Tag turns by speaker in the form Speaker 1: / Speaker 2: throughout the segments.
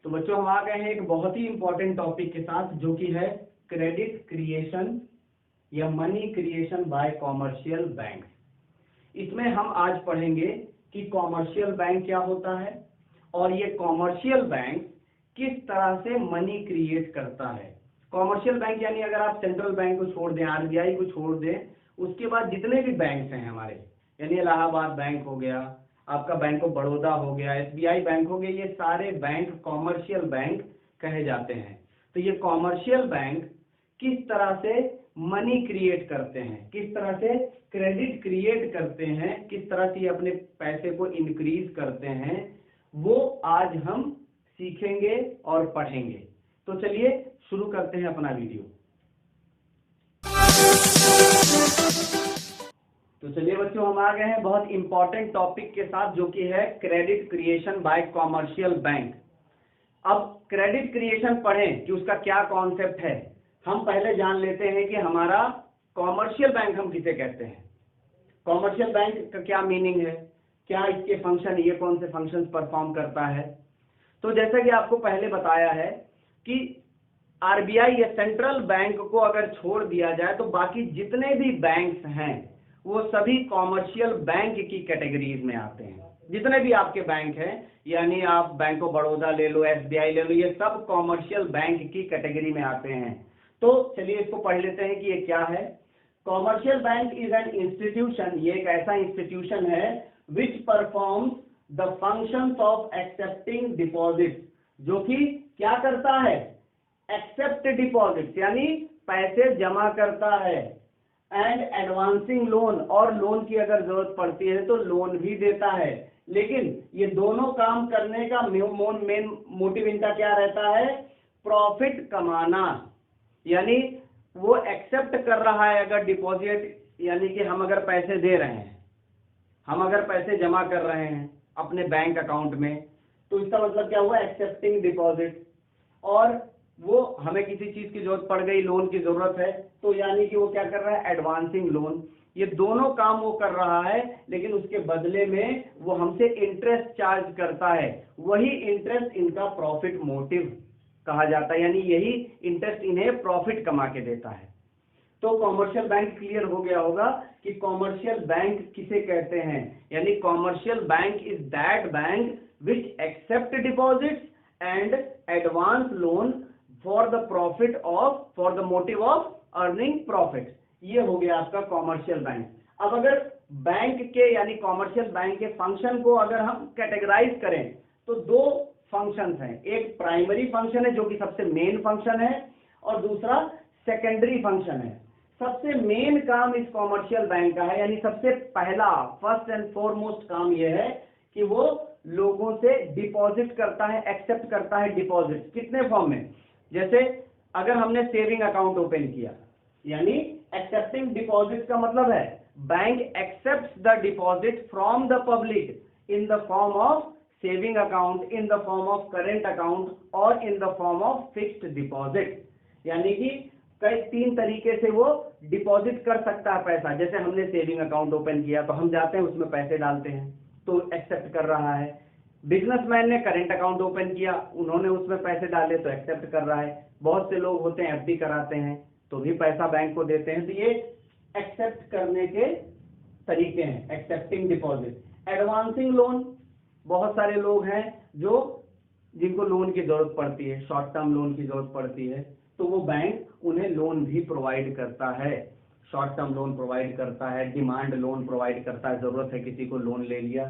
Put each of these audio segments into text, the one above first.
Speaker 1: तो बच्चों हम आ गए हैं एक बहुत ही इंपॉर्टेंट टॉपिक के साथ, जो कि है क्रेडिट क्रिएशन या money creation bye commercial bank. इसमें हम आज पढ़ेंगे कि कॉमर्शियल बैंक क्या होता है और ये कॉमर्शियल बैंक किस तरह से मनी क्रिएट करता है। कॉमर्शियल बैंक यानी अगर आप सेंट्रल बैंक को छोड़ दें, आरबीआई को छोड़ दें, उसके बाद जितने भी बैंक हैं हमारे, यानी इलाहाबाद बैंक हो गया, आपका बैंक ऑफ बड़ौदा हो गया, एसबीआई बैंक हो गया, ये सारे बैंक कॉमर्शियल बैंक कहे जाते हैं। तो ये कॉमर्शियल बैंक किस तरह से मनी क्रिएट करते हैं, किस तरह से क्रेडिट क्रिएट करते हैं, किस तरह से अपने पैसे को इंक्रीज करते हैं, वो आज हम सीखेंगे और पढ़ेंगे। तो चलिए शुरू करते हैं अपना वीडियो। तो चलिए बच्चों हम आ गए हैं बहुत इंपॉर्टेंट टॉपिक के साथ, जो कि है credit creation bye commercial bank. अब क्रेडिट क्रिएशन पढ़ें कि उसका क्या कॉन्सेप्ट है, हम पहले जान लेते हैं कि हमारा कॉमर्शियल बैंक हम किसे कहते हैं, कॉमर्शियल बैंक का क्या मीनिंग है, क्या इसके फंक्शन, ये कौन से फंक्शंस परफॉर्म करता है। तो जैसा कि आपको पहले बताया है कि आरबीआई या सेंट्रल बैंक को अगर छोड़ दिया जाए तो बाकी जितने भी बैंक्स हैं वो सभी कॉमर्शियल बैंक की कैटेगरीज में आते हैं। जितने भी आपके बैंक हैं, यानी आप बैंक ऑफ बड़ौदा ले लो, एसबीआई ले लो, ये सब कॉमर्शियल बैंक की कैटेगरी में आते हैं। तो चलिए इसको पढ़ लेते हैं कि ये क्या है। Commercial bank is an institution, ये एक ऐसा इंस्टीट्यूशन है विच performs the functions of accepting deposit, जो कि क्या करता है, एक्सेप्ट डिपॉजिट यानी पैसे जमा करता है, एंड एडवांसिंग लोन, और लोन की अगर जरूरत पड़ती है तो लोन भी देता है। लेकिन ये दोनों काम करने का मेन मोटिव इनका क्या रहता है, प्रॉफिट कमाना। यानी वो एक्सेप्ट कर रहा है अगर डिपॉजिट, यानी कि हम अगर पैसे दे रहे हैं, हम अगर पैसे जमा कर रहे हैं अपने बैंक अकाउंट में, तो इसका मतलब क्या हुआ, एक्सेप्टिंग डिपॉजिट। और वो हमें किसी चीज की जरूरत पड़ गई, लोन की जरूरत है, तो यानी कि वो क्या कर रहा है, एडवांसिंग लोन। ये दोनों काम वो कर रहा है, लेकिन उसके बदले में वो हमसे इंटरेस्ट चार्ज करता है। वही इंटरेस्ट इनका प्रॉफिट मोटिव कहा जाता है, यानी यही इंटरेस्ट इन्हें प्रॉफिट कमा के देता है। तो कॉमर्शियल बैंक क्लियर हो गया होगा कि कॉमर्शियल बैंक किसे कहते हैं, यानी commercial bank is that bank which accept deposits and advance loan for the motive of earning profit. ये हो गया आपका कॉमर्शियल बैंक। अब अगर बैंक के यानी कॉमर्शियल बैंक के फंक्शन को अगर हम कैटेगराइज करें तो दो फंक्शंस हैं, एक प्राइमरी फंक्शन है जो कि सबसे मेन फंक्शन है, और दूसरा सेकेंडरी फंक्शन है। सबसे मेन काम इस कॉमर्शियल बैंक का है, यानी सबसे पहला फर्स्ट एंड फॉरमोस्ट काम यह है कि वो लोगों से डिपॉजिट करता है, एक्सेप्ट करता है डिपॉजिट। कितने फॉर्म में, जैसे अगर हमने सेविंग अकाउंट ओपन किया, यानी एक्सेप्टिंग डिपॉजिट का मतलब है bank accepts the deposit from the public in the form of saving account, in the form of current account और in the form of fixed deposit. यानी कि कई तीन तरीके से वो डिपॉजिट कर सकता है पैसा। जैसे हमने सेविंग अकाउंट ओपन किया तो हम जाते हैं उसमें पैसे डालते हैं, तो एक्सेप्ट कर रहा है। बिजनेसमैन ने करेंट अकाउंट ओपन किया, उन्होंने उसमें पैसे डाले तो एक्सेप्ट कर रहा है। बहुत से लोग होते हैं एफडी कराते हैं तो भी पैसा बैंक को देते हैं। तो ये एक्सेप्ट करने के तरीके हैं, एक्सेप्टिंग डिपॉजिट। एडवांसिंग लोन, बहुत सारे लोग हैं जिनको लोन की जरूरत पड़ती है, शॉर्ट टर्म लोन की जरूरत पड़ती है, तो वो बैंक उन्हें लोन भी प्रोवाइड करता है, शॉर्ट टर्म लोन प्रोवाइड करता है, डिमांड लोन प्रोवाइड करता है, जरूरत है किसी को लोन ले लिया।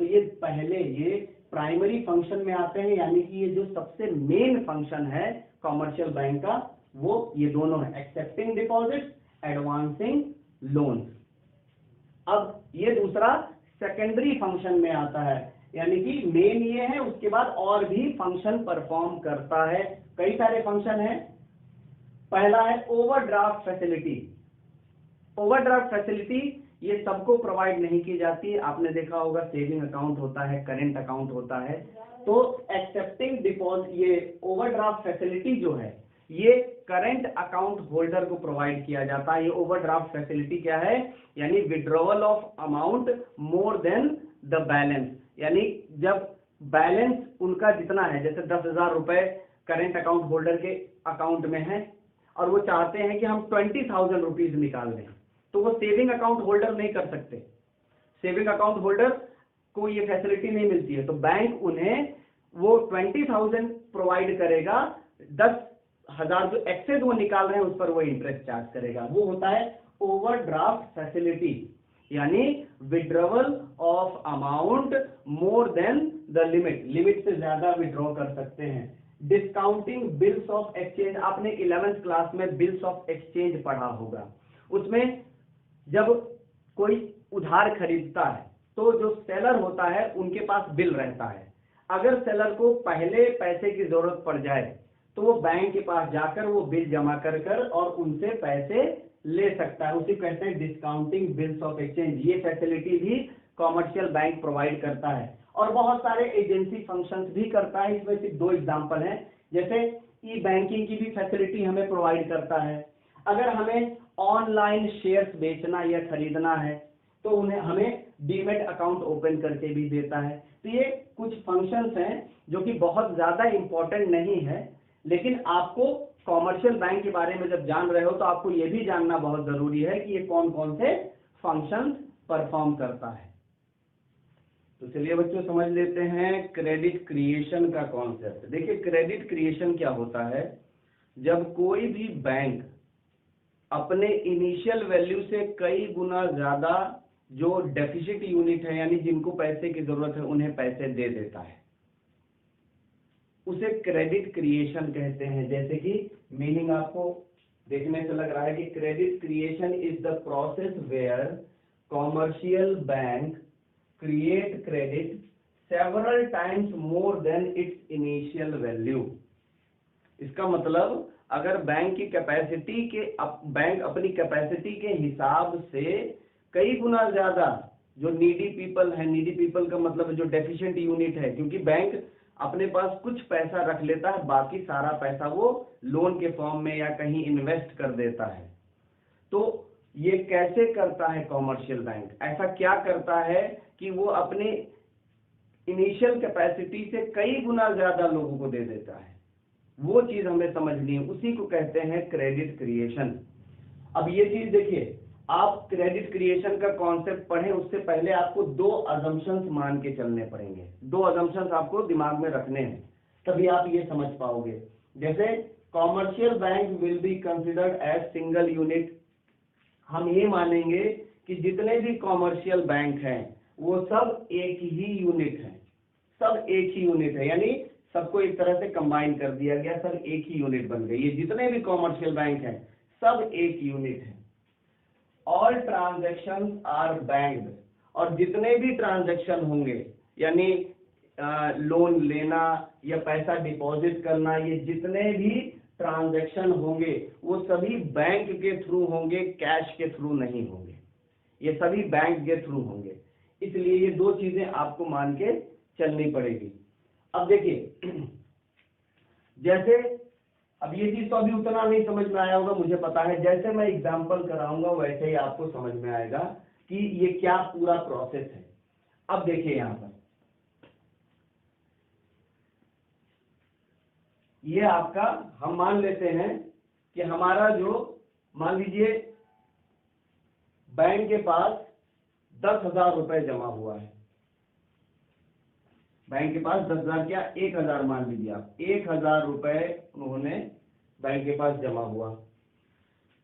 Speaker 1: तो ये पहले ये प्राइमरी फंक्शन में आते हैं, यानी कि ये जो सबसे मेन फंक्शन है कॉमर्शियल बैंक का वो ये दोनों है, एक्सेप्टिंग डिपॉजिट, एडवांसिंग लोन। अब ये दूसरा सेकेंडरी फंक्शन में आता है, यानी कि मेन ये है, उसके बाद और भी फंक्शन परफॉर्म करता है। कई सारे फंक्शन है। पहला है ओवरड्राफ्ट फैसिलिटी। ओवरड्राफ्ट फैसिलिटी ये सबको प्रोवाइड नहीं की जाती। आपने देखा होगा सेविंग अकाउंट होता है, करेंट अकाउंट होता है, तो एक्सेप्टिंग डिपॉजिट, ये ओवरड्राफ्ट फैसिलिटी जो है ये करंट अकाउंट होल्डर को प्रोवाइड किया जाता है। ये ओवरड्राफ्ट फैसिलिटी क्या है, यानी withdrawal of amount more than the balance, यानी जब बैलेंस उनका जितना है, जैसे 10,000 रुपए करेंट अकाउंट होल्डर के अकाउंट में है और वो चाहते हैं कि हम 20,000 रुपीज निकाल लें, तो वो सेविंग अकाउंट होल्डर नहीं कर सकते। सेविंग अकाउंट होल्डर को ये फैसिलिटी नहीं मिलती है, तो बैंक उन्हें वो 20,000 प्रोवाइड करेगा, 10,000 जो एक्सेस वो निकाल रहे हैं उस पर वो इंटरेस्ट चार्ज करेगा। वो होता है ओवरड्राफ्ट फैसिलिटी, यानी withdrawal of amount more than the limit, limit से ज्यादा विड्रॉ कर सकते हैं। डिस्काउंटिंग बिल्स ऑफ एक्सचेंज, आपने 11th क्लास में बिल्स ऑफ एक्सचेंज पढ़ा होगा। उसमें जब कोई उधार खरीदता है तो जो सेलर होता है उनके पास बिल रहता है, अगर सेलर को पहले पैसे की जरूरत पड़ जाए तो वो बैंक के पास जाकर वो बिल जमा कर कर और उनसे पैसे ले सकता है, उसे कहते हैं डिस्काउंटिंग बिल्स ऑफ एक्सचेंज। ये फैसिलिटी भी कॉमर्शियल बैंक प्रोवाइड करता है और बहुत सारे एजेंसी फंक्शंस भी करता है। इसमें सिर्फ 2 एग्जांपल हैं, जैसे ई बैंकिंग की भी फैसिलिटी हमें प्रोवाइड करता है। अगर हमें ऑनलाइन शेयर्स बेचना या खरीदना है तो उन्हें हमें डीमेट अकाउंट ओपन करके भी देता है। तो ये कुछ फंक्शंस हैं जो कि बहुत ज्यादा इंपॉर्टेंट नहीं है, लेकिन आपको कॉमर्शियल बैंक के बारे में जब जान रहे हो तो आपको ये भी जानना बहुत जरूरी है कि ये कौन कौन से फंक्शंस परफॉर्म करता है। तो चलिए बच्चों समझ लेते हैं क्रेडिट क्रिएशन का कॉन्सेप्ट। देखिए क्रेडिट क्रिएशन क्या होता है, जब कोई भी बैंक अपने इनिशियल वैल्यू से कई गुना ज्यादा जो डेफिसिट यूनिट है, यानी जिनको पैसे की जरूरत है, उन्हें पैसे दे देता है, उसे क्रेडिट क्रिएशन कहते हैं। जैसे कि मीनिंग आपको देखने से लग रहा है कि credit creation is the process where commercial bank create credit several times more than its initial value. इसका मतलब अगर बैंक की कैपेसिटी के बैंक अपनी कैपेसिटी के हिसाब से कई गुना ज्यादा जो नीडी पीपल है, नीडी पीपल का मतलब जो डेफिशिएंट यूनिट है, क्योंकि बैंक अपने पास कुछ पैसा रख लेता है, बाकी सारा पैसा वो लोन के फॉर्म में या कहीं इन्वेस्ट कर देता है। तो ये कैसे करता है कॉमर्शियल बैंक? ऐसा क्या करता है कि वो अपने इनिशियल कैपेसिटी से कई गुना ज्यादा लोगों को दे देता है, वो चीज हमें समझनी है, उसी को कहते हैं क्रेडिट क्रिएशन। अब ये चीज देखिए, आप क्रेडिट क्रिएशन का कॉन्सेप्ट पढ़ें उससे पहले आपको 2 अजम्पशंस मान के चलने पड़ेंगे। 2 अजम्पशंस आपको दिमाग में रखने हैं, तभी आप ये समझ पाओगे। जैसे commercial bank will be considered as single unit, हम ये मानेंगे कि जितने भी कॉमर्शियल बैंक हैं वो सब एक ही यूनिट है, सब एक ही यूनिट है, यानी सबको एक तरह से कंबाइन कर दिया गया, सब एक ही यूनिट बन गई। ये जितने भी कॉमर्शियल बैंक हैं सब एक यूनिट है। ऑल ट्रांजैक्शंस आर बैंक्ड, और जितने भी ट्रांजैक्शन होंगे, यानी लोन लेना या पैसा डिपॉजिट करना, ये जितने भी ट्रांजैक्शन होंगे वो सभी बैंक के थ्रू होंगे, कैश के थ्रू नहीं होंगे, ये सभी बैंक के थ्रू होंगे। इसलिए ये 2 चीजें आपको मान के चलनी पड़ेगी। अब देखिए जैसे, अब ये चीज तो अभी उतना नहीं समझ में आया होगा मुझे पता है, जैसे मैं एग्जांपल कराऊंगा वैसे ही आपको समझ में आएगा कि ये क्या पूरा प्रोसेस है। अब देखिए यहां पर ये आपका, हम मान लेते हैं कि हमारा जो, मान लीजिए बैंक के पास 10,000 रुपए जमा हुआ है, बैंक के पास 10,000 क्या 1,000 मान लीजिए आप, 1,000 रुपए उन्होंने बैंक के पास जमा हुआ।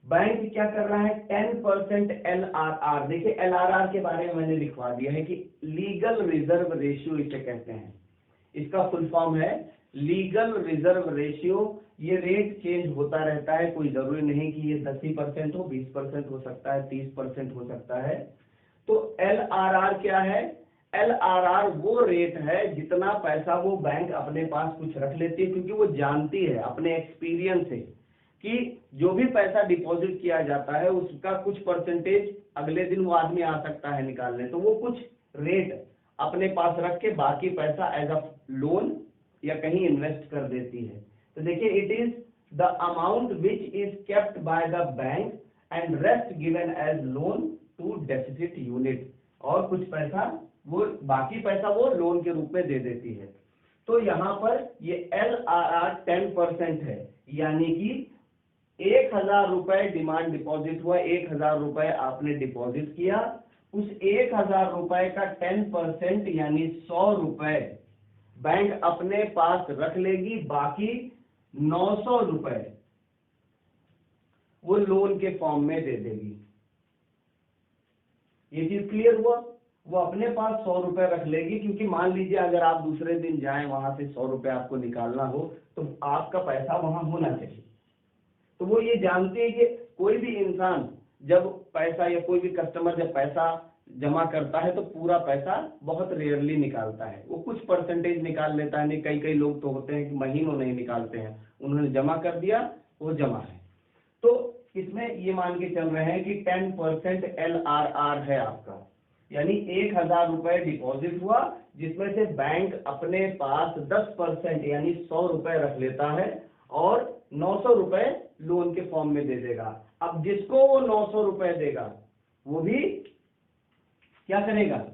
Speaker 1: बैंक क्या कर रहा है, 10% LRR, देखिए LRR के बारे में मैंने लिखवा दिया है कि लीगल रिजर्व रेशियो इसे कहते हैं, इसका फुल फॉर्म है लीगल रिजर्व रेशियो। ये रेट चेंज होता रहता है, कोई जरूरी नहीं कि ये 10% हो, 20% हो सकता है, 30% हो सकता है। तो LRR क्या है, LRR वो रेट है जितना पैसा वो बैंक अपने पास कुछ रख लेती है, क्योंकि वो जानती है अपने एक्सपीरियंस से कि जो भी पैसा डिपॉजिट किया जाता है उसका कुछ परसेंटेज अगले दिन वो आदमी आ सकता है निकालने, तो वो कुछ रेट अपने पास रख के बाकी पैसा एज अ लोन या कहीं इन्वेस्ट कर देती है। तो देखिए, it is the amount which is kept by the bank and rest given as loan to deficit unit, और कुछ पैसा वो बाकी पैसा वो लोन के रूप में दे देती है। तो यहाँ पर ये LRR 10% है, यानी कि 1,000 रुपए डिमांड डिपॉजिट हुआ, 1,000 रुपए आपने डिपॉजिट किया, उस 1,000 रुपए का 10% यानी 100 रुपए बैंक अपने पास रख लेगी, बाकी 900 रुपए वो लोन के फॉर्म में दे देगी। ये चीज क्लियर हुआ? वो अपने पास 100 रुपए रख लेगी, क्योंकि मान लीजिए अगर आप दूसरे दिन जाएं वहां से 100 रुपए आपको निकालना हो तो आपका पैसा वहां होना चाहिए। तो वो ये जानते हैं कि कोई भी इंसान जब पैसा या कोई भी कस्टमर जब पैसा जमा करता है तो पूरा पैसा बहुत रेयरली निकालता है, वो कुछ परसेंटेज निकाल लेता है। नहीं, कई कई लोग तो होते हैं कि महीनों नहीं निकालते हैं, उन्होंने जमा कर दिया, वो जमा है। तो इसमें ये मान के चल रहे हैं कि 10% LRR है आपका, यानी 1,000 रुपए डिपॉजिट हुआ, जिसमें से बैंक अपने पास 10% यानी 100 रुपए रख लेता है और 900 रुपए लोन के फॉर्म में दे देगा। अब जिसको वो 900 रुपए देगा वो भी क्या करेगा?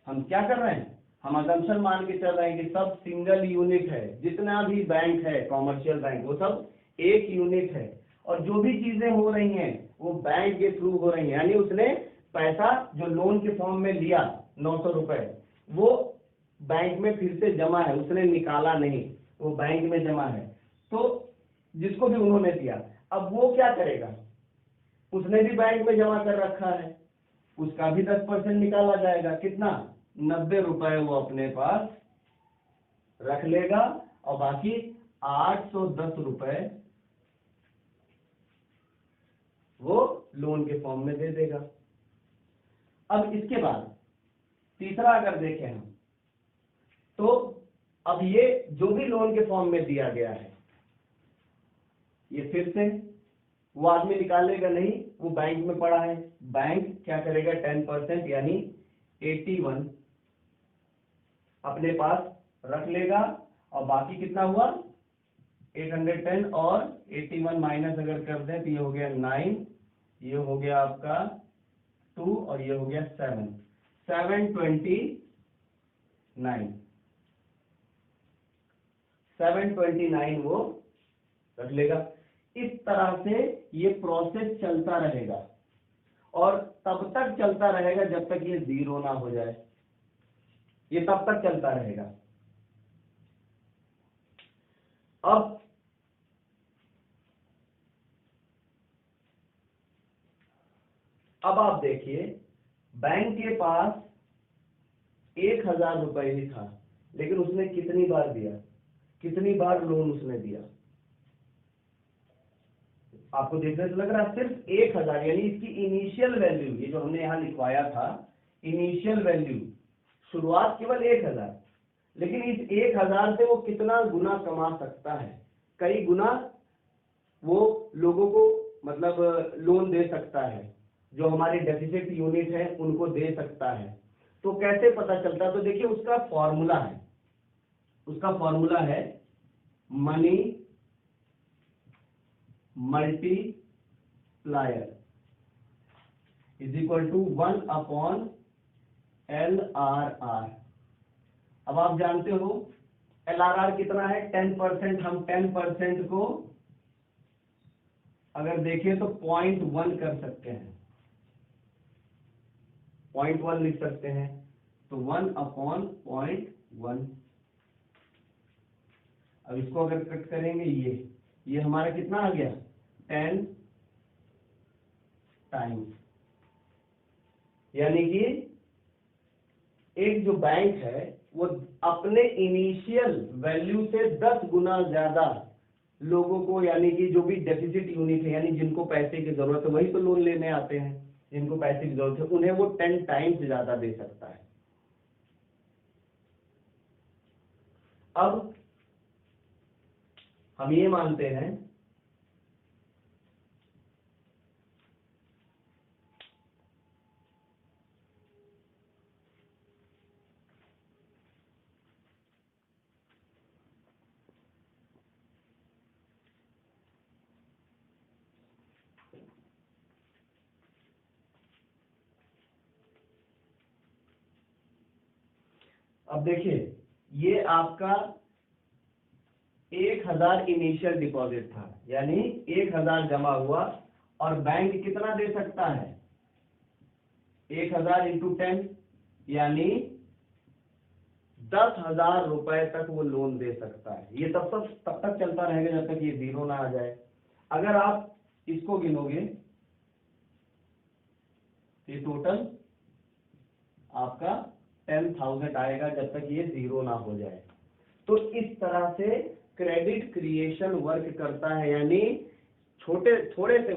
Speaker 1: हम क्या कर रहे हैं, हम असम्पशन मान के चल रहे हैं कि सब सिंगल यूनिट है, जितना भी बैंक है कॉमर्शियल बैंक वो सब एक यूनिट है, और जो भी चीजें हो रही हैं वो बैंक के थ्रू हो रही हैं। यानी उसने पैसा जो लोन के फॉर्म में लिया 900 रुपए, वो बैंक में फिर से जमा है, उसने निकाला नहीं, वो बैंक में जमा है। तो जिसको भी उन्होंने दिया, अब वो क्या करेगा? उसने भी बैंक में जमा कर रखा है, उसका भी 10% निकाला जाएगा। कितना? 90 रुपए वो अपने पास रख लेगा और बाकी 810 रुपए वो लोन के फॉर्म में दे देगा। अब इसके बाद तीसरा अगर देखें हम, तो अब ये जो भी लोन के फॉर्म में दिया गया है, ये फिर से वो आदमी निकालेगा नहीं, वो बैंक में पड़ा है, बैंक क्या करेगा? 10% यानी 81 अपने पास रख लेगा, और बाकी कितना हुआ? 810 और 81 माइनस अगर कर दें तो ये हो गया 9, ये हो गया आपका 2 और ये हो गया 7, 729 वो रख लेगा। इस तरह से ये प्रोसेस चलता रहेगा, और तब तक चलता रहेगा जब तक ये 0 ना हो जाए, ये तब तक चलता रहेगा। अब आप देखिए, बैंक के पास 1,000 रुपए ही था, लेकिन उसने कितनी बार दिया, कितनी बार लोन उसने दिया? आपको देखने से लग रहा है सिर्फ 1,000, यानी इसकी इनिशियल वैल्यू, ये जो हमने यहाँ लिखवाया था इनिशियल वैल्यू, शुरुआत केवल 1,000, लेकिन इस 1,000 से वो कितना गुना कमा सकता है? कई गुना वो लोगों को मतलब लोन दे सकता है, जो हमारे डेफिसिट यूनिट है उनको दे सकता है। तो कैसे पता चलता है? तो देखिए उसका फॉर्मूला है, उसका फॉर्मूला है money multiplier is equal to 1/LRR। अब आप जानते हो LRR कितना है? 10%। हम 10% को अगर देखें तो 0.1 कर सकते हैं, 0.1 लिख सकते हैं, तो 1/0.1। अब इसको अगर कट करेंगे, ये हमारा कितना आ गया? 10 टाइम्स। यानी कि एक जो बैंक है वो अपने इनिशियल वैल्यू से 10 गुना ज्यादा लोगों को, यानी कि जो भी डेफिसिट यूनिट है, यानी जिनको पैसे की जरूरत है, वही तो लोन लेने आते हैं, जिनको पैसे की जरूरत है उन्हें वो 10 टाइम्स ज्यादा दे सकता है। अब हम ये मानते हैं अब देखिए ये आपका 1000 इनिशियल डिपॉजिट था, यानी 1000 जमा हुआ और बैंक कितना दे सकता है 1000 इंटू 10 यानी 10,000 रुपए तक वो लोन दे सकता है। ये तब तक चलता रहेगा जब तक ये जीरो ना आ जाए। अगर आप इसको गिनोगे ये टोटल आपका 10,000 आएगा जब तक ये जीरो ना हो जाए। तो इस तरह से क्रेडिट क्रिएशन वर्क करता है, यानी थोड़े से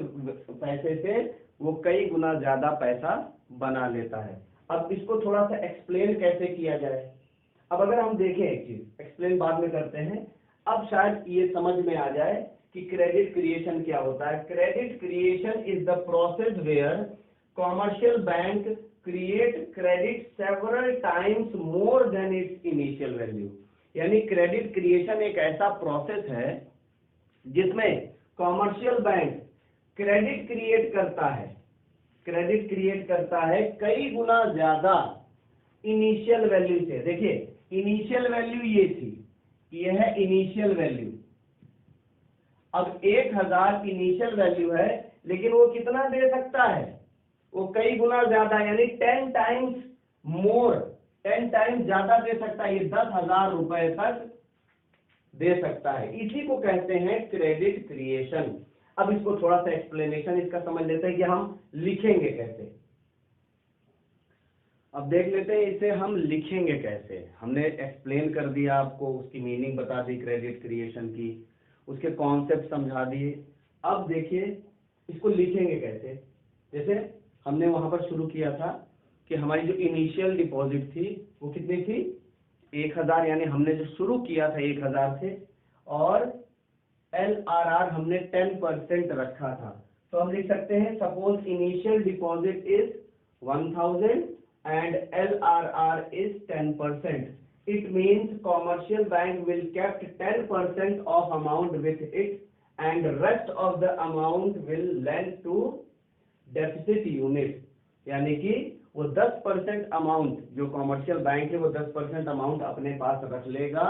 Speaker 1: पैसे से वो कई गुना ज्यादा पैसा बना लेता है। अब इसको थोड़ा सा एक्सप्लेन कैसे किया जाए। अब अगर हम देखें एक चीज, एक्सप्लेन बाद में करते हैं, अब शायद ये समझ में आ जाए कि क्रेडिट क्रिएशन क्या होता है। Credit creation is the process where commercial bank create credit several times more than its initial value. यानी क्रेडिट क्रिएशन एक ऐसा प्रोसेस है जिसमें कॉमर्शियल बैंक क्रेडिट क्रिएट करता है कई गुना ज्यादा इनिशियल वैल्यू से। देखिए इनिशियल वैल्यू ये थी, ये है इनिशियल वैल्यू। अब 1000 इनिशियल वैल्यू है, लेकिन वो कितना दे सकता है, वो कई गुना ज्यादा यानी 10 टाइम्स मोर, 10 टाइम्स ज्यादा दे सकता है। ये 10,000 रुपए तक दे सकता है। इसी को कहते हैं क्रेडिट क्रिएशन। अब इसको थोड़ा सा एक्सप्लेनेशन इसका समझ लेते हैं कि हम लिखेंगे कैसे। अब देख लेते हैं इसे हम लिखेंगे कैसे। हमने एक्सप्लेन कर दिया आपको, उसकी मीनिंग बता दी क्रेडिट क्रिएशन की, उसके कॉन्सेप्ट समझा दिए। अब देखिए इसको लिखेंगे कैसे। जैसे हमने वहां पर शुरू किया था कि हमारी जो इनिशियल डिपॉजिट थी वो कितनी थी 1000, यानी हमने जो शुरू किया था 1000 से, और LRR हमने 10% रखा था। तो हम लिख सकते हैं suppose initial deposit is 1000 and LRR is 10%. It means commercial bank will kept 10% of amount with it and rest of the amount will lend to deficit unit. यानी कि वो 10% अमाउंट जो कॉमर्शियल बैंक है वो 10% अमाउंट अपने पास रख लेगा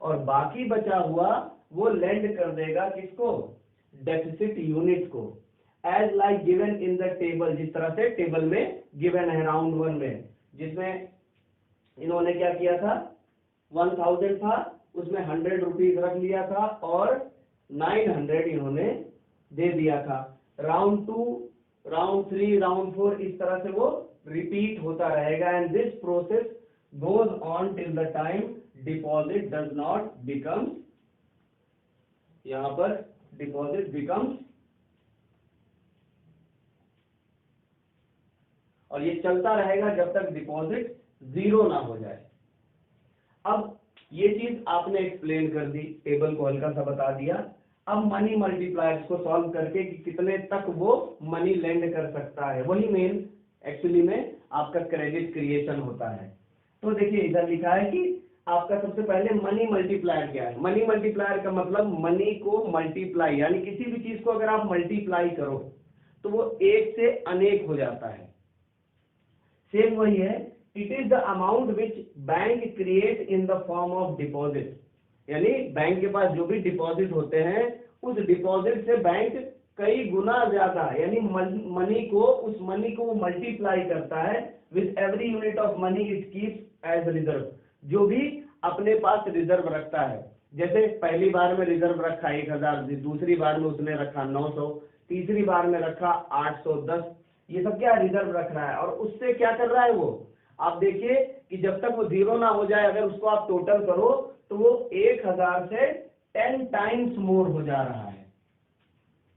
Speaker 1: और बाकी बचा हुआ वो लेंड कर देगा किसको, डेफिसिट यूनिट को। As like given in the table, जिस तरह से टेबल में गिवन है राउंड 1 में, जिसमें इन्होंने क्या किया था 1000 था, उसमें 100 रुपीज रख लिया था और 900 इन्होंने दे दिया था। राउंड 2, राउंड 3, राउंड 4 इस तरह से वो रिपीट होता रहेगा। And this process goes on till the time deposit does not becomes, यहां पर डिपॉजिट बिकम्स, और ये चलता रहेगा जब तक डिपॉजिट जीरो ना हो जाए। अब ये चीज आपने एक्सप्लेन कर दी, टेबल को हल्का सा बता दिया। अब मनी मल्टीप्लायर्स को सॉल्व करके कि कितने तक वो मनी लेंड कर सकता है, वही मेन एक्चुअली में आपका क्रेडिट क्रिएशन होता है। तो देखिए इधर लिखा है कि आपका सबसे पहले मनी मल्टीप्लायर क्या है। मनी मल्टीप्लायर का मतलब मनी को मल्टीप्लाई, यानी किसी भी चीज को अगर आप मल्टीप्लाई करो तो वो एक से अनेक हो जाता है। सेम वही है, it is the amount which bank create in the form of deposit. यानी बैंक के पास जो भी डिपॉजिट होते हैं उस डिपॉजिट से बैंक कई गुना ज्यादा, यानी मनी को, उस मनी को वो मल्टीप्लाई करता है with every unit of money it keeps as reserve. जो भी अपने पास रिजर्व रखता है, जैसे पहली बार में रिजर्व रखा 1000, दूसरी बार में उसने रखा 900, तीसरी बार में रखा 810, ये सब क्या रिजर्व रख रहा है। और उससे क्या कर रहा है वो, आप देखिए कि जब तक वो जीरो ना हो जाए, अगर उसको आप टोटल करो तो वो 1000 से 10 टाइम्स मोर हो जा रहा है।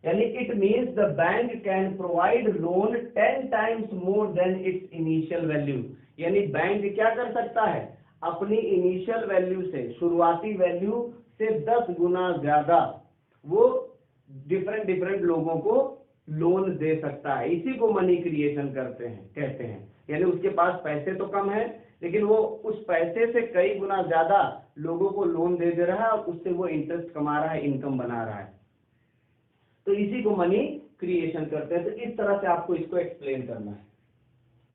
Speaker 1: यानी it means the bank can provide loan 10 times more than its initial value. यानी बैंक क्या कर सकता है, अपनी इनिशियल वैल्यू से, शुरुआती वैल्यू से 10 गुना ज्यादा वो डिफरेंट लोगों को लोन दे सकता है। इसी को मनी क्रिएशन कहते हैं। यानी उसके पास पैसे तो कम है, लेकिन वो उस पैसे से कई गुना ज्यादा लोगों को लोन दे रहा है और उससे वो इंटरेस्ट कमा रहा है, इनकम बना रहा है। तो इसी को मनी क्रिएशन करते हैं। तो इस तरह से आपको इसको एक्सप्लेन करना है।